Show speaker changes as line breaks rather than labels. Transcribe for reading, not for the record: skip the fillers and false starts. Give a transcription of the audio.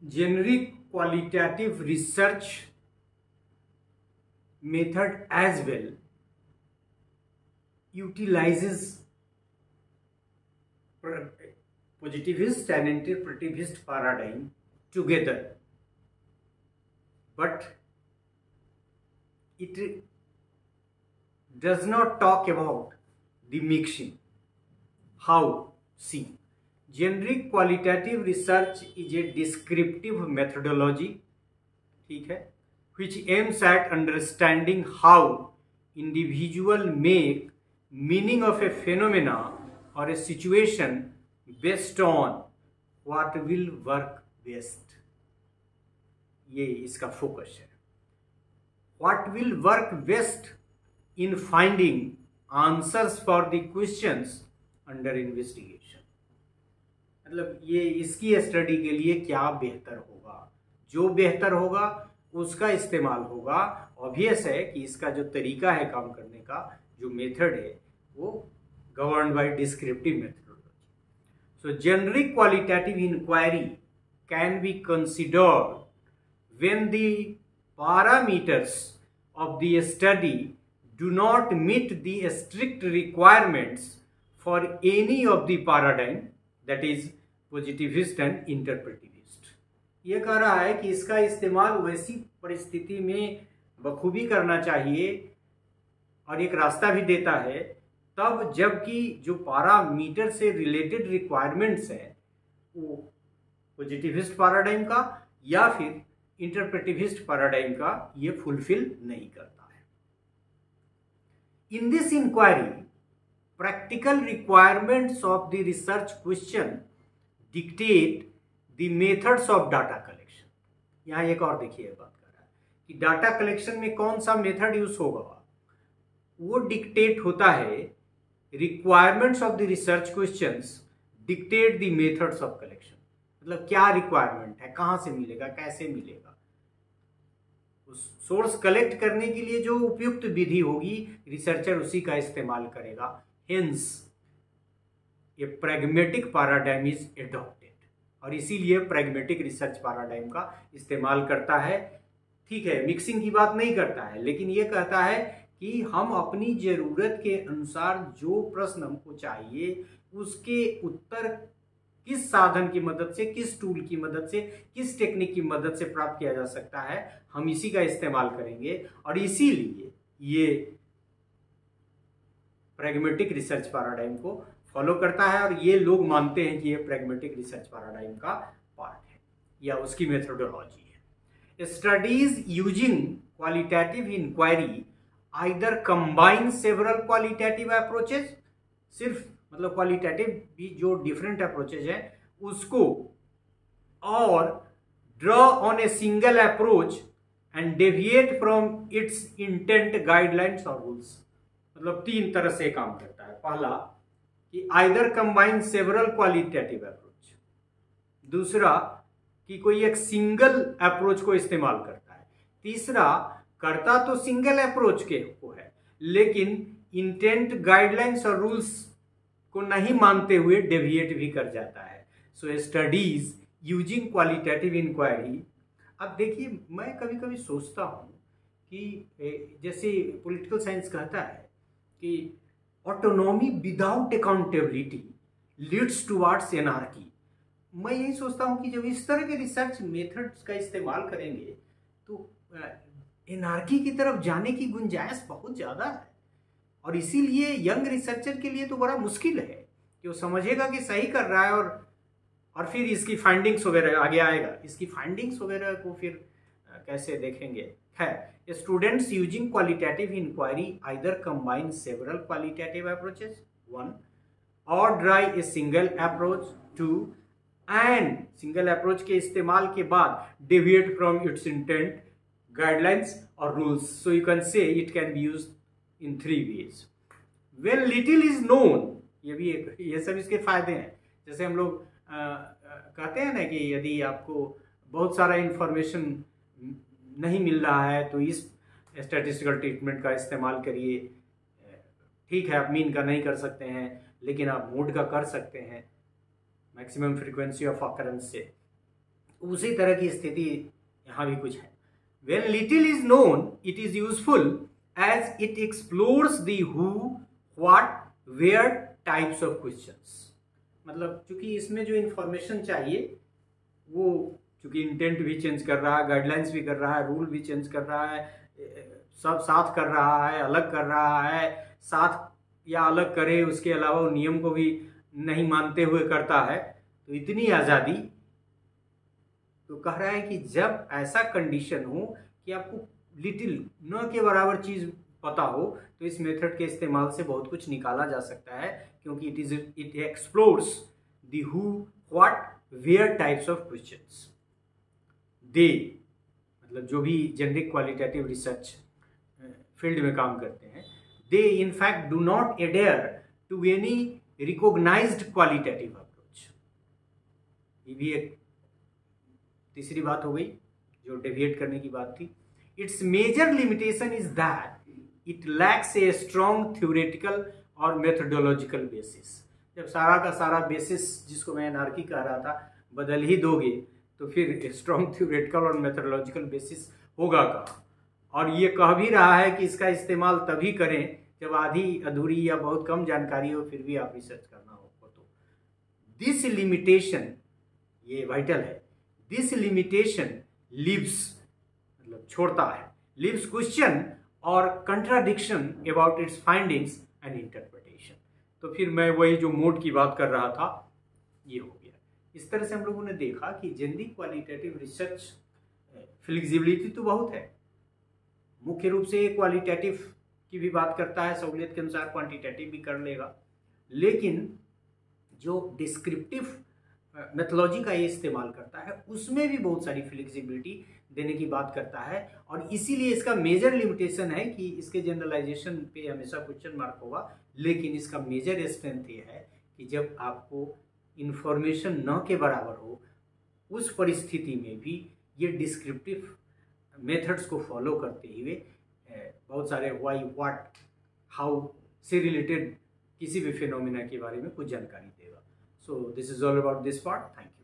generic qualitative research method as well utilizes positivist and interpretivist paradigm together, but it does not talk about the mixing. How? See, generic qualitative research is a descriptive methodology, ठीक है, which aims at understanding how individual make meaning of a phenomena or a situation based on what will work best. ये इसका focus है. What will work best in finding answers for the questions under investigation. मतलब ये इसकी study के लिए क्या बेहतर होगा, जो बेहतर होगा उसका इस्तेमाल होगा. ऑब्वियस है कि इसका जो तरीका है काम करने का, जो मेथड है, वो governed by descriptive methodology. So generic qualitative inquiry can be considered when the parameters of the study do not meet the strict requirements for any of the paradigm, that is positivist and interpretivist. ये कह रहा है कि इसका इस्तेमाल वैसी परिस्थिति में बखूबी करना चाहिए और एक रास्ता भी देता है तब जबकि जो पैरामीटर से रिलेटेड रिक्वायरमेंट्स हैं वो पॉजिटिविस्ट पैराडाइम का या फिर इंटरप्रेटिविस्ट पैराडाइम का ये फुलफिल नहीं करता है. In this inquiry practical requirements of the research question dictate the methods of data collection. यहाँ एक और देखिए बात कर रहा है कि डाटा कलेक्शन में कौन सा मेथड यूज होगा, वो डिक्टेट होता है. Requirements of the research questions dictate the methods of collection. मतलब क्या रिक्वायरमेंट है, कहां से मिलेगा, कैसे मिलेगा, उस सोर्स कलेक्ट करने के लिए जो उपयुक्त विधि होगी रिसर्चर उसी का इस्तेमाल करेगा. Hence A pragmatic paradigm is adopted और इसीलिए प्रैग्मेटिक रिसर्च पैराडाइम का इस्तेमाल करता है. ठीक है, मिक्सिंग की बात नहीं करता है, लेकिन ये कहता है कि हम अपनी जरूरत के अनुसार जो प्रश्न हमको चाहिए उसके उत्तर किस साधन की मदद से, किस टूल की मदद से, किस टेक्निक की मदद से प्राप्त किया जा सकता है, हम इसी का इस्तेमाल करेंगे. और इसीलिए ये प्रैग्मेटिक रिसर्च पैराडाइम को फॉलो करता है और ये लोग मानते हैं कि ये प्रैग्मेटिक रिसर्च पैराडाइम का पार्ट है या उसकी मेथोडोलॉजी है. Studies using qualitative inquiry either combine several qualitative approaches, सिर्फ मतलब क्वालिटेटिव भी जो डिफरेंट अप्रोचेज है उसको, और draw on A single approach and deviate from its intent guidelines और रूल्स. मतलब तीन तरह से काम करता है. पहला कि either combine several qualitative approach, दूसरा कि कोई एक सिंगल अप्रोच को इस्तेमाल करता है, तीसरा करता तो सिंगल अप्रोच के को है लेकिन इंटेंट गाइडलाइंस और रूल्स को नहीं मानते हुए डेविएट भी कर जाता है. सो स्टडीज यूजिंग क्वालिटेटिव इंक्वायरी. अब देखिए, मैं कभी कभी सोचता हूँ कि जैसे पॉलिटिकल साइंस कहता है कि autonomy without accountability leads towards anarchy. मैं यही सोचता हूँ कि जब इस तरह के रिसर्च मेथड्स का इस्तेमाल करेंगे तो एनार्की की तरफ जाने की गुंजाइश बहुत ज़्यादा है. और इसीलिए यंग रिसर्चर के लिए तो बड़ा मुश्किल है कि वो समझेगा कि सही कर रहा है और फिर इसकी फाइंडिंग्स वगैरह आगे आएगा. इसकी फाइंडिंग्स वगैरह को फिर कैसे देखेंगे. है students using qualitative inquiry either combine several qualitative approaches, one, or try a single approach, two, and single approach के इस्तेमाल के बाद deviate from its intent guidelines और rules. So you can say it can be used in 3 ways. When little is known, ये सब इसके फायदे हैं. जैसे हम लोग कहते हैं ना कि यदि आपको बहुत सारा इंफॉर्मेशन नहीं मिल रहा है तो इस स्टैटिस्टिकल ट्रीटमेंट का इस्तेमाल करिए. ठीक है, आप मीन का नहीं कर सकते हैं लेकिन आप मोड का कर सकते हैं मैक्सिमम फ्रीक्वेंसी ऑफ ऑकरेंस से. उसी तरह की स्थिति यहाँ भी कुछ है। When little is known, it is useful as it explores the who, what, where types of questions। मतलब चूंकि इसमें जो इंफॉर्मेशन चाहिए वो चूंकि इंटेंट भी चेंज कर रहा है, गाइडलाइंस भी कर रहा है, रूल भी चेंज कर रहा है, सब साथ कर रहा है, अलग कर रहा है, साथ या अलग करे उसके अलावा वो नियम को भी नहीं मानते हुए करता है, तो इतनी आज़ादी। तो कह रहा है कि जब ऐसा कंडीशन हो कि आपको लिटिल न के बराबर चीज़ पता हो, तो इस मेथड के इस्तेमाल से बहुत कुछ निकाला जा सकता है, क्योंकि it explores the who, what, where types of questions. They मतलब जो भी जेनरिक क्वालिटेटिव रिसर्च फील्ड में काम करते हैं, they in fact do not adhere to any recognized qualitative approach. ये भी एक तीसरी बात हो गई जो डेविएट करने की बात थी। Its major limitation is that it lacks a strong theoretical और मेथोडोलॉजिकल बेसिस। जब सारा का सारा बेसिस, जिसको मैं एनार्की कह रहा था, बदल ही दोगे तो फिर स्ट्रॉन्ग थ्योरेटिकल और मेथोडोलॉजिकल बेसिस होगा कहाँ। और ये कह भी रहा है कि इसका इस्तेमाल तभी करें जब आधी अधूरी या बहुत कम जानकारी हो, फिर भी आप रिसर्च करना हो तो। दिस लिमिटेशन, ये वाइटल है, दिस लिमिटेशन लीव्स मतलब छोड़ता है, लीव्स क्वेश्चन और contradiction about it's findings and interpretation. तो फिर मैं वही जो मोड की बात कर रहा था ये हो गया। इस तरह से हम लोगों ने देखा कि जेनरिक क्वालिटेटिव रिसर्च फ्लेक्सिबिलिटी तो बहुत है, मुख्य रूप से क्वालिटेटिव की भी बात करता है, सहूलियत के अनुसार क्वांटिटेटिव भी कर लेगा, लेकिन जो डिस्क्रिप्टिव मेथोलॉजी का ये इस्तेमाल करता है उसमें भी बहुत सारी फ्लेक्सिबिलिटी देने की बात करता है। और इसीलिए इसका मेजर लिमिटेशन है कि इसके जनरलाइजेशन पे हमेशा क्वेश्चन मार्क होगा, लेकिन इसका मेजर स्ट्रेंथ ये है कि जब आपको इंफॉर्मेशन न के बराबर हो, उस परिस्थिति में भी ये डिस्क्रिप्टिव मेथड्स को फॉलो करते हुए बहुत सारे व्हाई, व्हाट, हाउ से रिलेटेड किसी भी फिनोमिना के बारे में कुछ जानकारी देगा। So this is all about this part. Thank you.